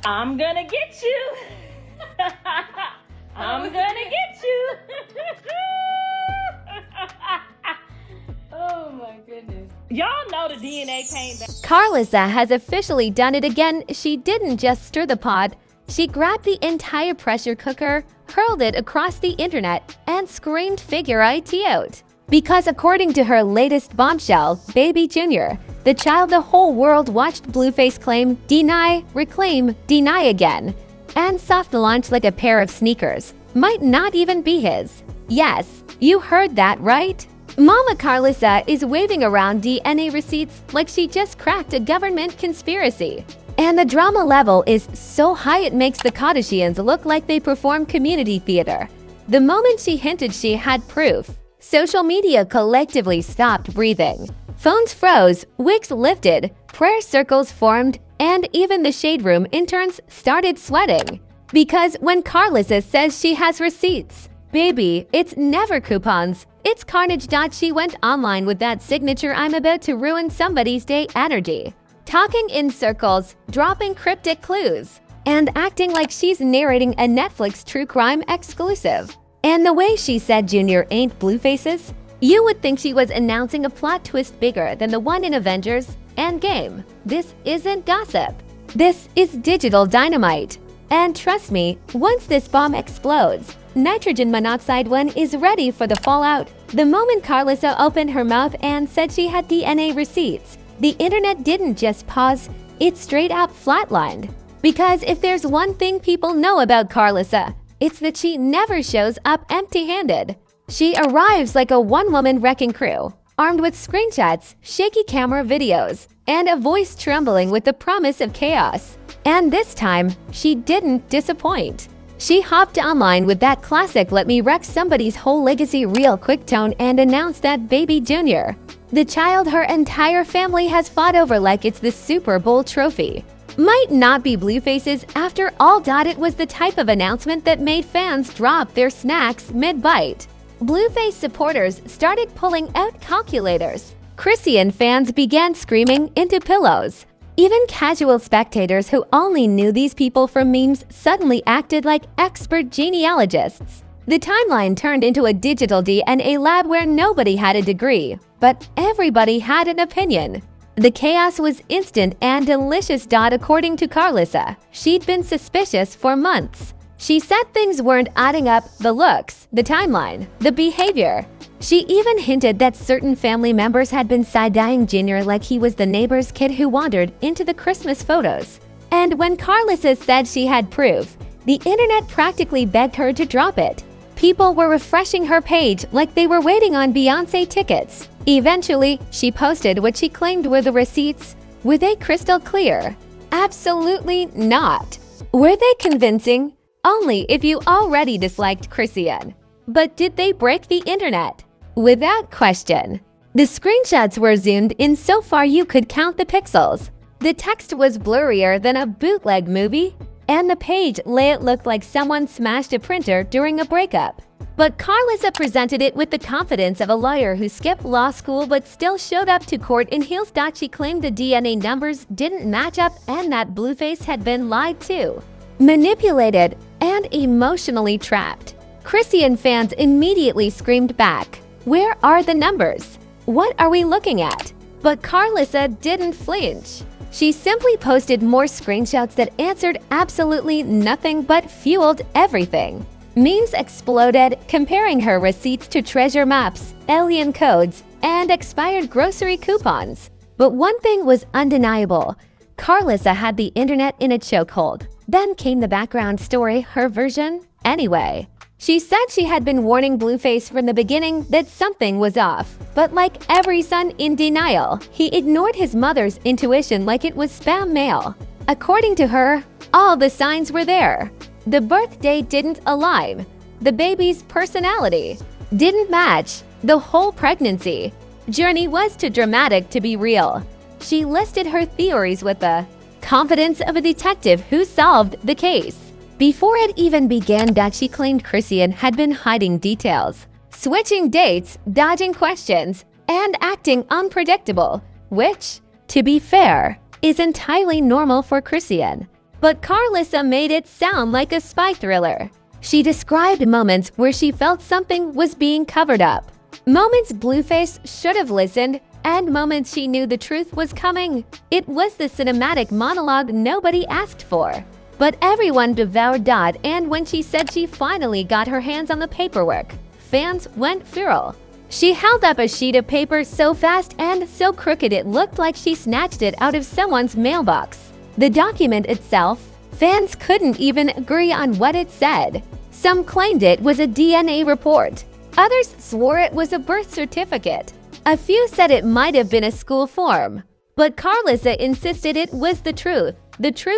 I'm gonna get you. I'm gonna get you. Oh my goodness. Y'all know the DNA came back. Karlissa has officially done it again. She didn't just stir the pot. She grabbed the entire pressure cooker, hurled it across the internet, and screamed figure it out. Because according to her latest bombshell, Baby Jr., the child the whole world watched Blueface claim, deny, reclaim, deny again, and soft launch like a pair of sneakers, might not even be his. Yes, you heard that right. Mama Karlissa is waving around DNA receipts like she just cracked a government conspiracy. And the drama level is so high it makes the Kardashians look like they perform community theater. The moment she hinted she had proof, social media collectively stopped breathing. Phones froze, wigs lifted, prayer circles formed, and even the shade room interns started sweating. Because when Karlissa says she has receipts, baby, it's never coupons. It's carnage. She went online with that signature I'm about to ruin somebody's day energy. Talking in circles, dropping cryptic clues, and acting like she's narrating a Netflix true crime exclusive. And the way she said Junior ain't Blueface's, you would think she was announcing a plot twist bigger than the one in Avengers Endgame. This isn't gossip. This is digital dynamite. And trust me, once this bomb explodes, nitrogen monoxide one is ready for the fallout. The moment Karlissa opened her mouth and said she had DNA receipts, the internet didn't just pause, it straight up flatlined. Because if there's one thing people know about Karlissa, it's that she never shows up empty-handed. She arrives like a one-woman wrecking crew, armed with screenshots, shaky camera videos, and a voice trembling with the promise of chaos. And this time, she didn't disappoint. She hopped online with that classic "let me wreck somebody's whole legacy" real quick tone and announced that Baby Jr., the child her entire family has fought over like it's the Super Bowl trophy, might not be Blueface's after all. It was the type of announcement that made fans drop their snacks mid-bite. Blueface supporters started pulling out calculators. Chrisean fans began screaming into pillows. Even casual spectators who only knew these people from memes suddenly acted like expert genealogists. The timeline turned into a digital DNA lab where nobody had a degree, but everybody had an opinion. The chaos was instant and delicious. According to Karlissa, she'd been suspicious for months. She said things weren't adding up: the looks, the timeline, the behavior. She even hinted that certain family members had been side-eyeing Junior like he was the neighbor's kid who wandered into the Christmas photos. And when Karlissa said she had proof, the internet practically begged her to drop it. People were refreshing her page like they were waiting on Beyoncé tickets. Eventually, she posted what she claimed were the receipts. Were they crystal clear? Absolutely not. Were they convincing? Only if you already disliked Chrisean. But did they break the internet? Without question. The screenshots were zoomed in so far you could count the pixels. The text was blurrier than a bootleg movie, and the page layout looked like someone smashed a printer during a breakup. But Karlissa presented it with the confidence of a lawyer who skipped law school but still showed up to court in heels. She claimed the DNA numbers didn't match up and that Blueface had been lied to, manipulated, and emotionally trapped. Chrisean fans immediately screamed back, "Where are the numbers? What are we looking at?" But Karlissa didn't flinch. She simply posted more screenshots that answered absolutely nothing but fueled everything. Memes exploded, comparing her receipts to treasure maps, alien codes, and expired grocery coupons. But one thing was undeniable: Karlissa had the internet in a chokehold. Then came the background story, her version, anyway. She said she had been warning Blueface from the beginning that something was off. But like every son in denial, he ignored his mother's intuition like it was spam mail. According to her, all the signs were there. The birthday didn't align. The baby's personality didn't match. The whole pregnancy journey was too dramatic to be real. She listed her theories with the confidence of a detective who solved the case. Before it even began, she claimed Chrisean had been hiding details, switching dates, dodging questions, and acting unpredictable, which, to be fair, is entirely normal for Chrisean. but Karlissa made it sound like a spy thriller. She described moments where she felt something was being covered up, moments Blueface should have listened, and moments she knew the truth was coming. It was the cinematic monologue nobody asked for. But everyone devoured Dot, and when she said she finally got her hands on the paperwork, fans went feral. She held up a sheet of paper so fast and so crooked it looked like she snatched it out of someone's mailbox. The document itself, fans couldn't even agree on what it said. Some claimed it was a DNA report. Others swore it was a birth certificate. A few said it might have been a school form. But Karlissa insisted it was the truth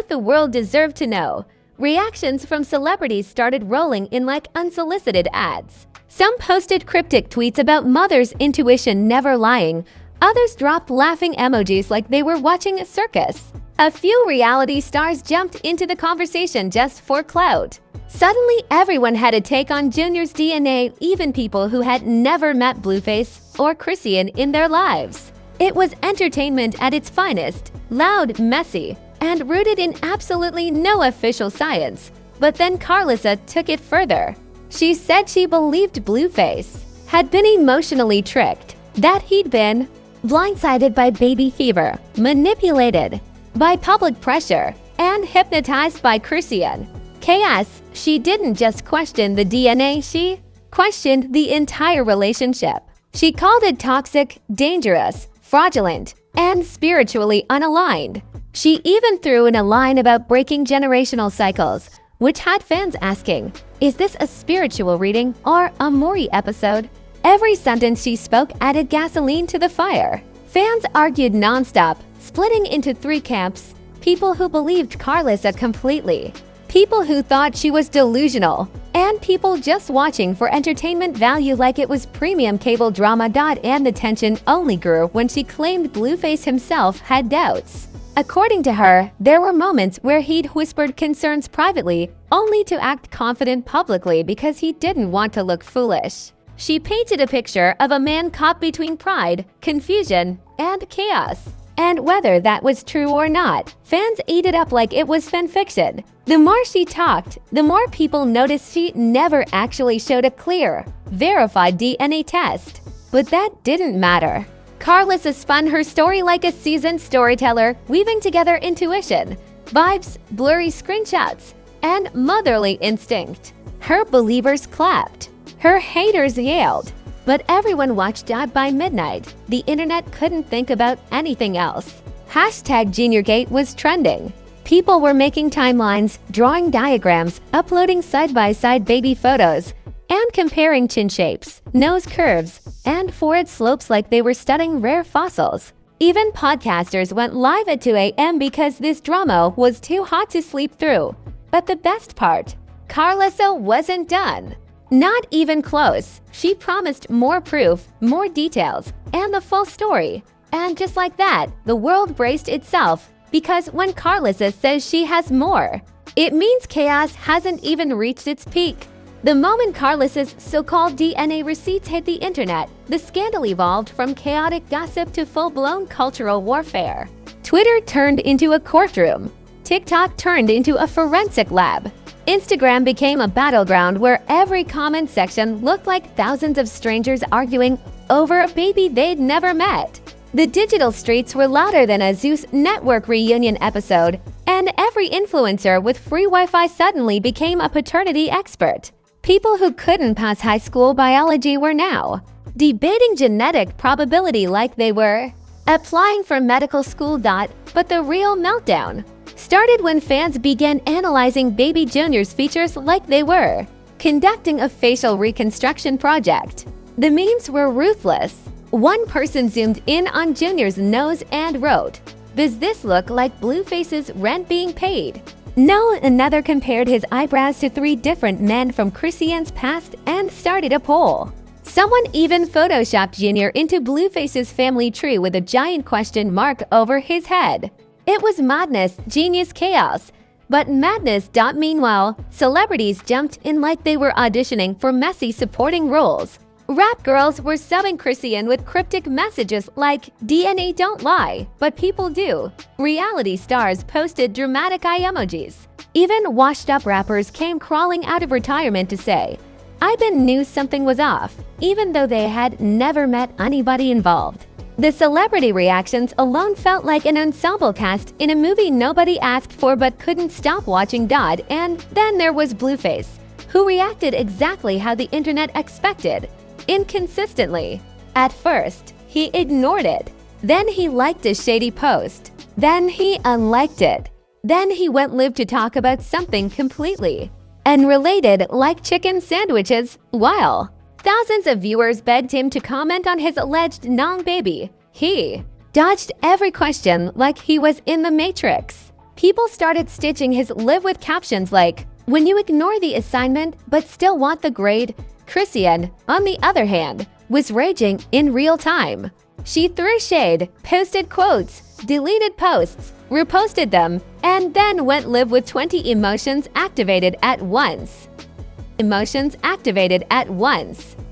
the world deserved to know. Reactions from celebrities started rolling in like unsolicited ads. Some posted cryptic tweets about mother's intuition never lying. Others dropped laughing emojis like they were watching a circus. A few reality stars jumped into the conversation just for clout. Suddenly, everyone had a take on Junior's DNA, even people who had never met Blueface or Chrisean in their lives. It was entertainment at its finest, loud, messy, and rooted in absolutely no official science. But then Karlissa took it further. She said she believed Blueface had been emotionally tricked, that he'd been blindsided by baby fever, manipulated by public pressure, and hypnotized by Chrisean. Chaos, she didn't just question the DNA, she questioned the entire relationship. She called it toxic, dangerous, fraudulent, and spiritually unaligned. She even threw in a line about breaking generational cycles, which had fans asking, is this a spiritual reading or a Maury episode? Every sentence she spoke added gasoline to the fire. Fans argued nonstop, splitting into three camps: people who believed Karlissa completely, people who thought she was delusional, and people just watching for entertainment value like it was premium cable drama. And the tension only grew when she claimed Blueface himself had doubts. According to her, there were moments where he'd whispered concerns privately, only to act confident publicly because he didn't want to look foolish. She painted a picture of a man caught between pride, confusion, and chaos. And whether that was true or not, fans ate it up like it was fanfiction. The more she talked, the more people noticed she never actually showed a clear, verified DNA test. But that didn't matter. Karlissa spun her story like a seasoned storyteller, weaving together intuition, vibes, blurry screenshots, and motherly instinct. Her believers clapped. Her haters yelled. But everyone watched out by midnight. The internet couldn't think about anything else. #JuniorGate was trending. People were making timelines, drawing diagrams, uploading side-by-side baby photos, and comparing chin shapes, nose curves, and forehead slopes like they were studying rare fossils. Even podcasters went live at 2 a.m. because this drama was too hot to sleep through. But the best part, Karlissa wasn't done. Not even close. She promised more proof, more details, and the full story. And just like that, the world braced itself, because when Karlissa says she has more, it means chaos hasn't even reached its peak. The moment Karlissa's so-called DNA receipts hit the internet, the scandal evolved from chaotic gossip to full-blown cultural warfare. Twitter turned into a courtroom. TikTok turned into a forensic lab. Instagram became a battleground where every comment section looked like thousands of strangers arguing over a baby they'd never met. The digital streets were louder than a Zeus Network reunion episode, and every influencer with free Wi-Fi suddenly became a paternity expert. People who couldn't pass high school biology were now debating genetic probability like they were applying for medical school. But the real meltdown started when fans began analyzing baby Junior's features like they were conducting a facial reconstruction project. The memes were ruthless. One person zoomed in on Junior's nose and wrote, "Does this look like Blueface's rent being paid?" No, another compared his eyebrows to 3 different men from Chrisean's past and started a poll. Someone even photoshopped Junior into Blueface's family tree with a giant question mark over his head. It was madness, genius, chaos. But madness. Meanwhile, celebrities jumped in like they were auditioning for messy supporting roles. Rap girls were subbing Chrisean with cryptic messages like, DNA don't lie, but people do. Reality stars posted dramatic eye emojis. Even washed-up rappers came crawling out of retirement to say, "I been knew something was off," even though they had never met anybody involved. The celebrity reactions alone felt like an ensemble cast in a movie nobody asked for but couldn't stop watching. And then there was Blueface, who reacted exactly how the internet expected, inconsistently. At first, he ignored it. Then he liked a shady post. Then he unliked it. Then he went live to talk about something completely unrelated, like chicken sandwiches, while thousands of viewers begged him to comment on his alleged Nong baby. He dodged every question like he was in the Matrix. People started stitching his live with captions like, "When you ignore the assignment but still want the grade." Chrisean, on the other hand, was raging in real time. She threw shade, posted quotes, deleted posts, reposted them, and then went live with 20 emotions activated at once.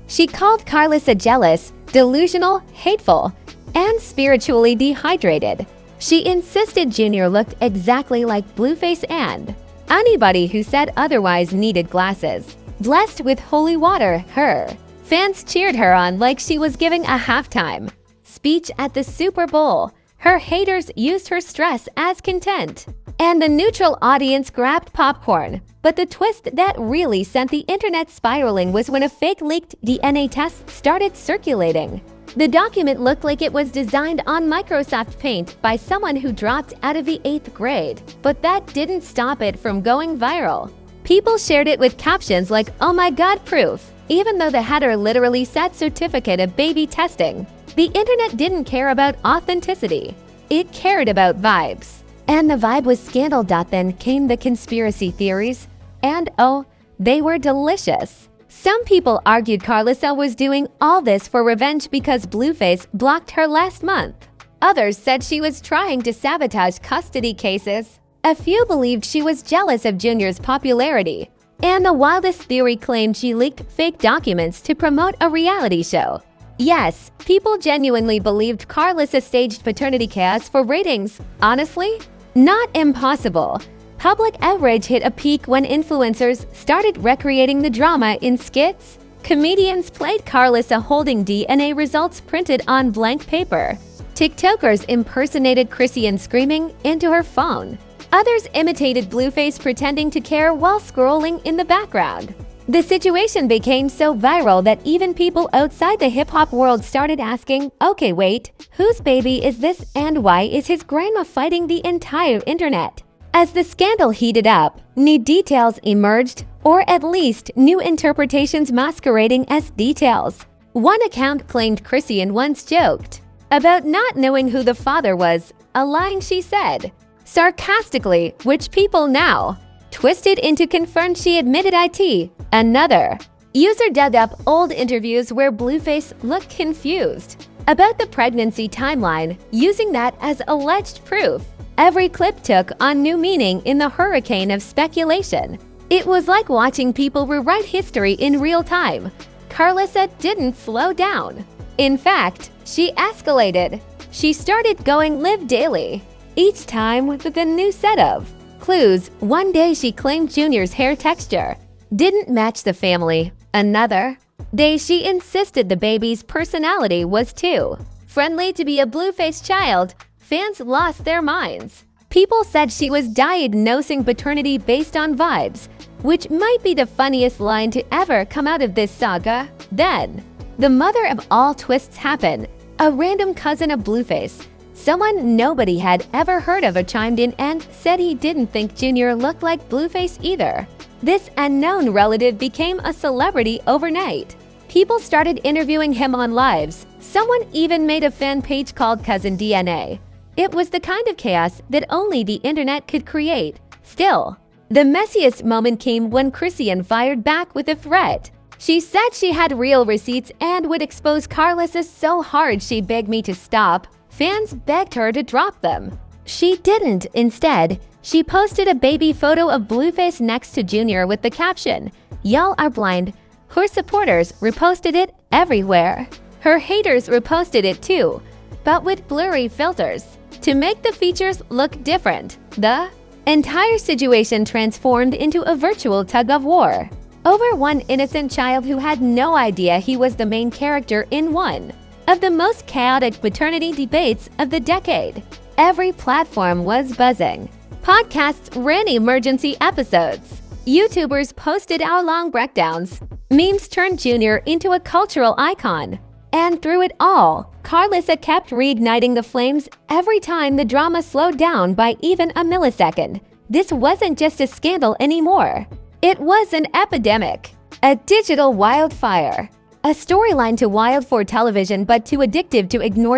She called Karlissa jealous, delusional, hateful, and spiritually dehydrated. She insisted Junior looked exactly like Blueface and anybody who said otherwise needed glasses. Blessed with holy water, her fans cheered her on like she was giving a halftime speech at the Super Bowl. Her haters used her stress as content, and the neutral audience grabbed popcorn. But the twist that really sent the internet spiraling was when a fake leaked DNA test started circulating. The document looked like it was designed on Microsoft Paint by someone who dropped out of the 8th grade, but that didn't stop it from going viral. People shared it with captions like, "Oh my god, proof," even though the header literally said certificate of baby testing. The internet didn't care about authenticity. It cared about vibes. And the vibe was scandal. Then came the conspiracy theories. And oh, they were delicious. Some people argued Karlissa was doing all this for revenge because Blueface blocked her last month. Others said she was trying to sabotage custody cases. A few believed she was jealous of Junior's popularity. And the wildest theory claimed she leaked fake documents to promote a reality show. Yes, people genuinely believed Karlissa staged paternity chaos for ratings. Honestly, not impossible. Public outrage hit a peak when influencers started recreating the drama in skits. Comedians played Karlissa holding DNA results printed on blank paper. TikTokers impersonated Chrisean screaming into her phone. Others imitated Blueface pretending to care while scrolling in the background. The situation became so viral that even people outside the hip-hop world started asking, "Okay, wait, whose baby is this and why is his grandma fighting the entire internet?" As the scandal heated up, new details emerged, or at least new interpretations masquerading as details. One account claimed Chrisean once joked about not knowing who the father was, a line she said sarcastically, which people now twisted into confirmed she admitted it. Another user dug up old interviews where Blueface looked confused about the pregnancy timeline, using that as alleged proof. Every clip took on new meaning in the hurricane of speculation. It was like watching people rewrite history in real time. Karlissa didn't slow down. In fact, she escalated. She started going live daily, each time with a new set of clues. One day she claimed Junior's hair texture didn't match the family. Another day she insisted the baby's personality was too friendly to be a Blueface child. Fans lost their minds. People said she was diagnosing paternity based on vibes, which might be the funniest line to ever come out of this saga. Then, the mother of all twists happened. A random cousin of Blueface, someone nobody had ever heard of, chimed in and said he didn't think Junior looked like Blueface either. This unknown relative became a celebrity overnight. People started interviewing him on lives. Someone even made a fan page called Cousin DNA. It was the kind of chaos that only the internet could create. Still, the messiest moment came when Chrisean fired back with a threat. She said she had real receipts and would expose Karlissa so hard she begged me to stop. Fans begged her to drop them. She didn't. Instead, she posted a baby photo of Blueface next to Junior with the caption, "Y'all are blind. Her supporters reposted it everywhere. Her haters reposted it too, but with blurry filters to make the features look different. The entire situation transformed into a virtual tug-of-war over one innocent child who had no idea he was the main character in one of the most chaotic paternity debates of the decade. Every platform was buzzing. Podcasts ran emergency episodes. YouTubers posted hour-long breakdowns. Memes turned Junior into a cultural icon. And through it all, Karlissa kept reigniting the flames every time the drama slowed down by even a millisecond. This wasn't just a scandal anymore. It was an epidemic, a digital wildfire, a storyline too wild for television but too addictive to ignore.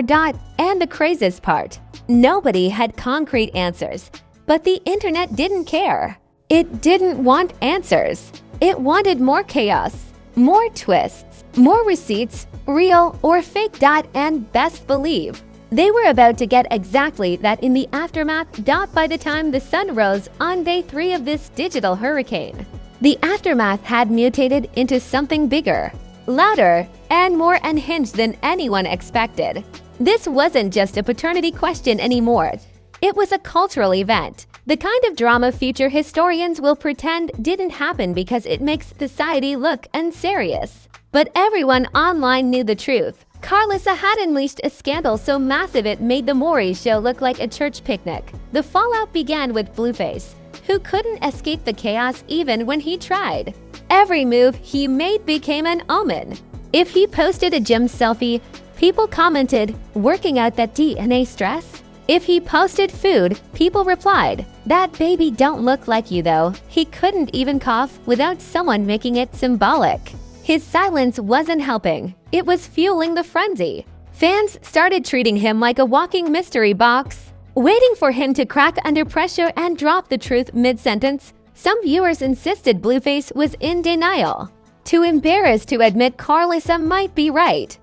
And the craziest part, nobody had concrete answers, but the internet didn't care. It didn't want answers. It wanted more chaos, more twists, more receipts, real or fake. And best believe, they were about to get exactly that in the aftermath. By the time the sun rose on day 3 of this digital hurricane, the aftermath had mutated into something bigger, louder, and more unhinged than anyone expected. This wasn't just a paternity question anymore. It was a cultural event, the kind of drama future historians will pretend didn't happen because it makes society look unserious. But everyone online knew the truth. Karlissa had unleashed a scandal so massive it made the Maury show look like a church picnic. The fallout began with Blueface, who couldn't escape the chaos even when he tried. Every move he made became an omen. If he posted a gym selfie, people commented, "Working out that DNA stress?" If he posted food, people replied, "That baby don't look like you though." He couldn't even cough without someone making it symbolic. His silence wasn't helping. It was fueling the frenzy. Fans started treating him like a walking mystery box, waiting for him to crack under pressure and drop the truth mid-sentence. Some viewers insisted Blueface was in denial, too embarrassed to admit Karlissa might be right.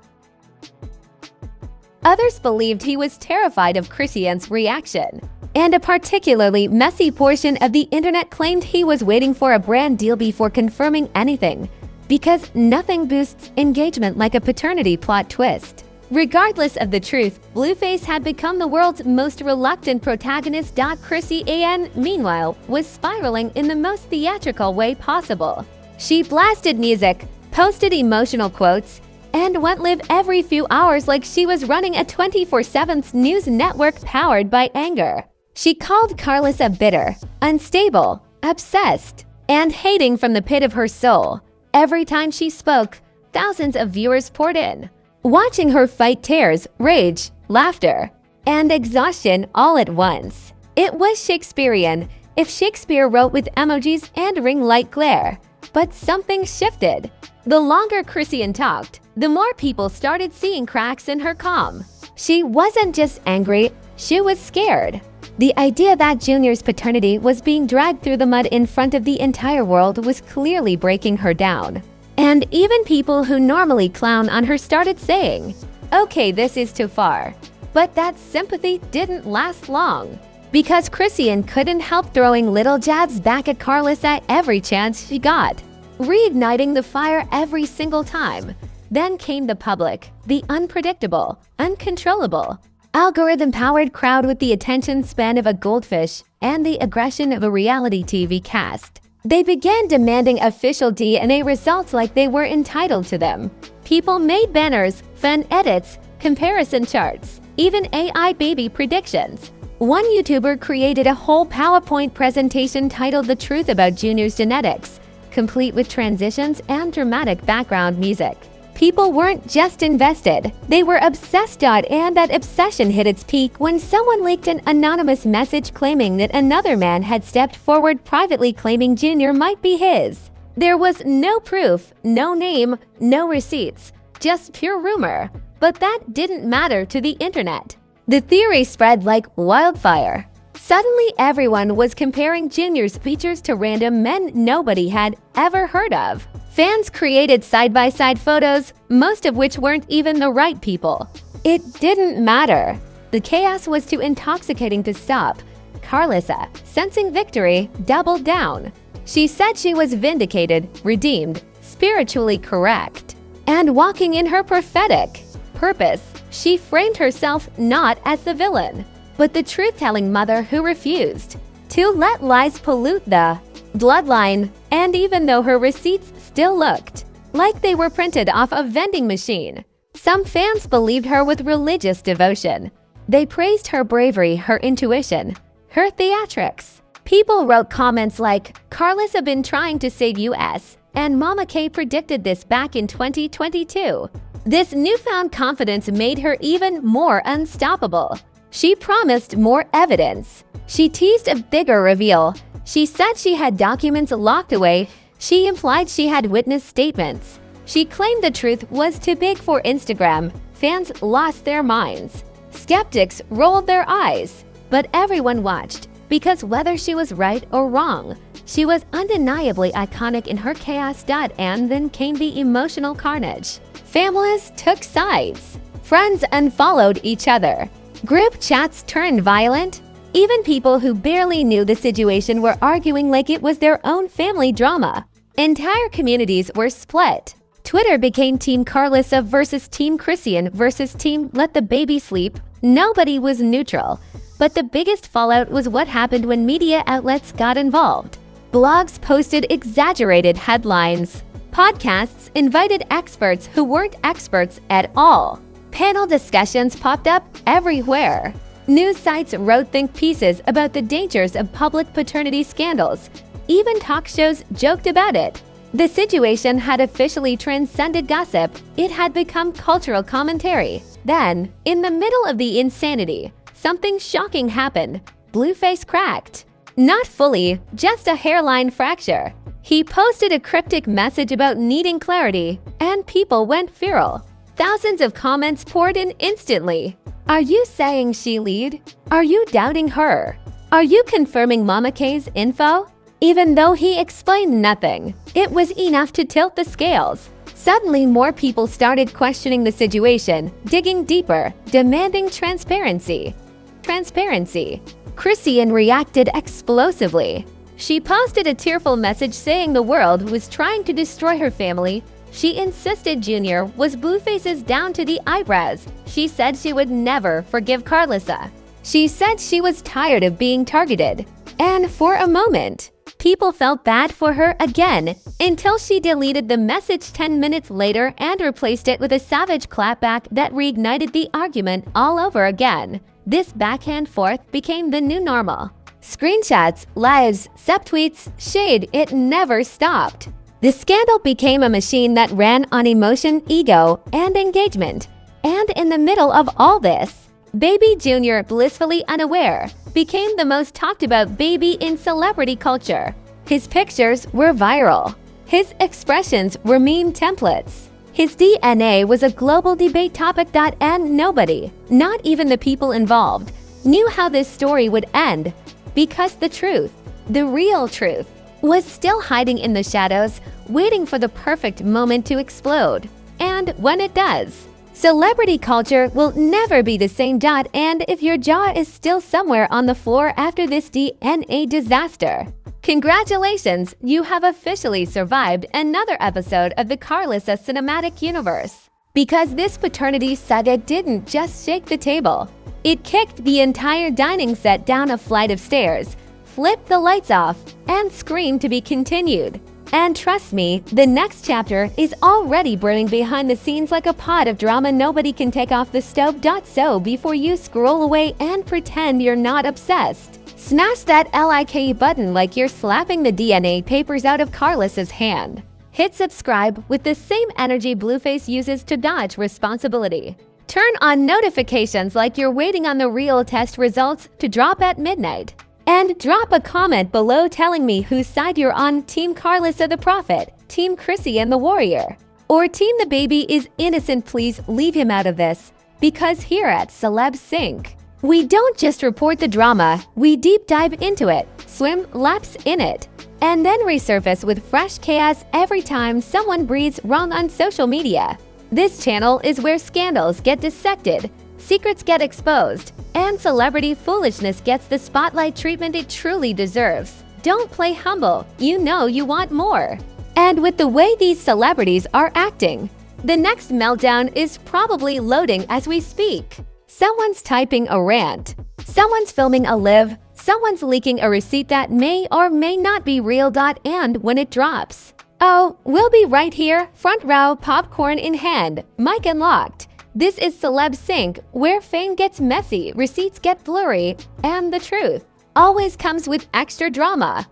Others believed he was terrified of Chrisean's reaction. And a particularly messy portion of the internet claimed he was waiting for a brand deal before confirming anything, because nothing boosts engagement like a paternity plot twist. Regardless of the truth, Blueface had become the world's most reluctant protagonist. Chrisean, meanwhile, was spiraling in the most theatrical way possible. She blasted music, posted emotional quotes, and went live every few hours like she was running a 24/7 news network powered by anger. She called Karlissa bitter, unstable, obsessed, and hating from the pit of her soul. Every time she spoke, thousands of viewers poured in, watching her fight tears, rage, laughter, and exhaustion all at once. It was Shakespearean, if Shakespeare wrote with emojis and ring light glare. But something shifted. The longer Chrisean talked, the more people started seeing cracks in her calm. She wasn't just angry, she was scared. The idea that Junior's paternity was being dragged through the mud in front of the entire world was clearly breaking her down. And even people who normally clown on her started saying, "Okay, this is too far." But that sympathy didn't last long, because Chrisean couldn't help throwing little jabs back at Karlissa every chance she got, reigniting the fire every single time. Then came the public, the unpredictable, uncontrollable, algorithm-powered crowd with the attention span of a goldfish and the aggression of a reality TV cast. They began demanding official DNA results like they were entitled to them. People made banners, fan edits, comparison charts, even AI baby predictions. One YouTuber created a whole PowerPoint presentation titled "The Truth About Junior's Genetics," complete with transitions and dramatic background music. People weren't just invested, they were obsessed. And that obsession hit its peak when someone leaked an anonymous message claiming that another man had stepped forward privately claiming Junior might be his. There was no proof, no name, no receipts, just pure rumor. But that didn't matter to the internet. The theory spread like wildfire. Suddenly everyone was comparing Junior's features to random men nobody had ever heard of. Fans created side-by-side photos, most of which weren't even the right people. It didn't matter. The chaos was too intoxicating to stop. Karlissa, sensing victory, doubled down. She said she was vindicated, redeemed, spiritually correct, and walking in her prophetic purpose. She framed herself not as the villain, but the truth-telling mother who refused to let lies pollute the bloodline. And even though her receipts still looked like they were printed off a vending machine, some fans believed her with religious devotion. They praised her bravery, her intuition, her theatrics. People wrote comments like, "Karlissa been trying to save US, and Mama K predicted this back in 2022. This newfound confidence made her even more unstoppable. She promised more evidence. She teased a bigger reveal. She said she had documents locked away. She implied she had witness statements. She claimed the truth was too big for Instagram." Fans lost their minds. Skeptics rolled their eyes. But everyone watched, because whether she was right or wrong, she was undeniably iconic in her chaos. And then came the emotional carnage. Families took sides. Friends unfollowed each other. Group chats turned violent. Even people who barely knew the situation were arguing like it was their own family drama. Entire communities were split. Twitter became Team Karlissa versus Team Chrisean versus Team Let the Baby Sleep. Nobody was neutral. But the biggest fallout was what happened when media outlets got involved. Blogs posted exaggerated headlines. Podcasts invited experts who weren't experts at all. Panel discussions popped up everywhere. News sites wrote think pieces about the dangers of public paternity scandals. Even talk shows joked about it. The situation had officially transcended gossip. It had become cultural commentary. Then, in the middle of the insanity, something shocking happened. Blueface cracked. Not fully, just a hairline fracture. He posted a cryptic message about needing clarity, and people went viral. Thousands of comments poured in instantly. Are you saying she lied? Are you doubting her? Are you confirming Mama K's info? Even though he explained nothing, it was enough to tilt the scales. Suddenly, more people started questioning the situation, digging deeper, demanding transparency. Chrisean reacted explosively. She posted a tearful message saying the world was trying to destroy her family. She insisted Junior was Blueface's down to the eyebrows. She said she would never forgive Karlissa. She said she was tired of being targeted. And for a moment, people felt bad for her again, until she deleted the message 10 minutes later and replaced it with a savage clapback that reignited the argument all over again. This back and forth became the new normal. Screenshots, lives, subtweets, shade, it never stopped. The scandal became a machine that ran on emotion, ego, and engagement. And in the middle of all this, Baby Junior, blissfully unaware, became the most talked about baby in celebrity culture. His pictures were viral. His expressions were meme templates. His DNA was a global debate topic. And nobody, not even the people involved, knew how this story would end, because the truth, the real truth, was still hiding in the shadows, waiting for the perfect moment to explode. And when it does, celebrity culture will never be the same. And if your jaw is still somewhere on the floor after this DNA disaster, congratulations, you have officially survived another episode of the Karlissa cinematic universe. Because this paternity saga didn't just shake the table. It kicked the entire dining set down a flight of stairs, flipped the lights off, and screamed to be continued. And trust me, the next chapter is already burning behind the scenes like a pot of drama nobody can take off the stove. So before you scroll away and pretend you're not obsessed, smash that like button like you're slapping the DNA papers out of Karlissa's hand. Hit subscribe with the same energy Blueface uses to dodge responsibility. Turn on notifications like you're waiting on the real test results to drop at midnight. And drop a comment below telling me whose side you're on, Team Karlissa the Prophet, Team Chrisean the Warrior, or Team the Baby is innocent. Please leave him out of this, because here at Celeb Sync, we don't just report the drama, we deep dive into it, swim laps in it, and then resurface with fresh chaos every time someone breathes wrong on social media. This channel is where scandals get dissected, secrets get exposed, and celebrity foolishness gets the spotlight treatment it truly deserves. Don't play humble, you know you want more. And with the way these celebrities are acting, the next meltdown is probably loading as we speak. Someone's typing a rant, someone's filming a live, someone's leaking a receipt that may or may not be real. And when it drops, oh, we'll be right here, front row, popcorn in hand, mic unlocked. This is Celeb Sync, where fame gets messy, receipts get blurry, and the truth always comes with extra drama.